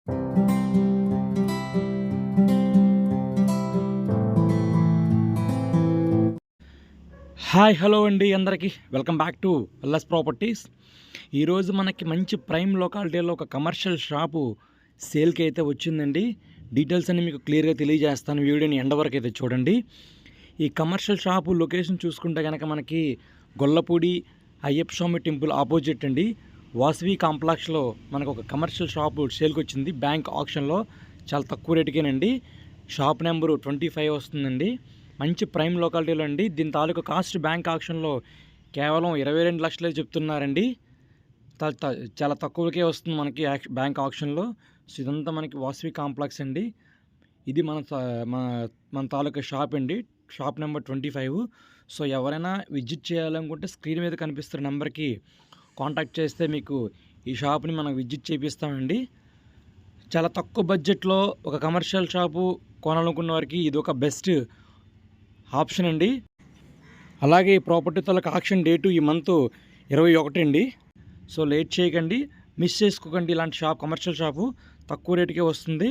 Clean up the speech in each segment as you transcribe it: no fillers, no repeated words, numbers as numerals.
Hi hello అండి అందరికీ welcome back to LS properties. ఈరోజు మనకి మంచి ప్రైమ్ లొకాలిటీలో ఒక కమర్షియల్ షాపు సేల్కి అయితే వచ్చిందండి. డీటెయిల్స్ అన్ని మీకు క్లియర్గా తెలియజేస్తాను. వీడియోని ఎండ్ వరకు అయితే చూడండి. ఈ కమర్షియల్ షాపు లొకేషన్ చూసుకుంటే కనుక మనకి గొల్లపూడి అయ్యప్ప స్వామి టెంపుల్ ఆపోజిట్ అండి. వాసవి కాంప్లెక్స్లో మనకు ఒక కమర్షియల్ షాపు సేల్కి వచ్చింది. బ్యాంక్ ఆప్షన్లో చాలా తక్కువ రేటుకేనండి. షాప్ నెంబరు 25 వస్తుందండి. మంచి ప్రైమ్ లొకాలిటీలో అండి. దీని తాలూకా కాస్ట్ బ్యాంక్ ఆప్షన్లో కేవలం 22 లక్షలే చెప్తున్నారండి. చాలా తక్కువకే వస్తుంది మనకి బ్యాంక్ ఆప్షన్లో. సో ఇదంతా మనకి వాసవి కాంప్లెక్స్ అండి. ఇది మన తాలూకా షాప్ అండి. Shop number 25. సో ఎవరైనా విజిట్ చేయాలనుకుంటే స్క్రీన్ మీద కనిపిస్తున్న నెంబర్కి కాంటాక్ట్ చేస్తే మీకు ఈ షాప్ని మనం విజిట్ చేపిస్తామండి. చాలా తక్కువ బడ్జెట్లో ఒక కమర్షియల్ షాపు కొనాలనుకున్న వారికి ఇది ఒక బెస్ట్ ఆప్షన్ అండి. అలాగే ఈ ప్రాపర్టీ తాలూకా ఆక్షన్ డేటు ఈ మంత్ 21 అండి. సో లేట్ చేయకండి, మిస్ చేసుకోకండి. ఇలాంటి కమర్షియల్ షాపు తక్కువ రేటుకే వస్తుంది.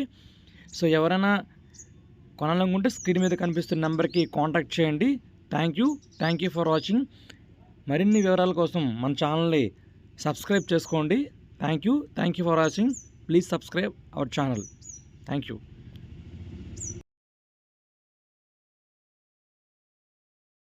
సో ఎవరైనా కొనాలనుకుంటే స్క్రీన్ మీద కనిపిస్తున్న నెంబర్కి కాంటాక్ట్ చేయండి. Thank you for watching. మరిన్ని వివరాల కోసం మన ఛానల్ని సబ్స్క్రైబ్ చేసుకోండి. Thank you for watching. Please subscribe our channel. Thank you.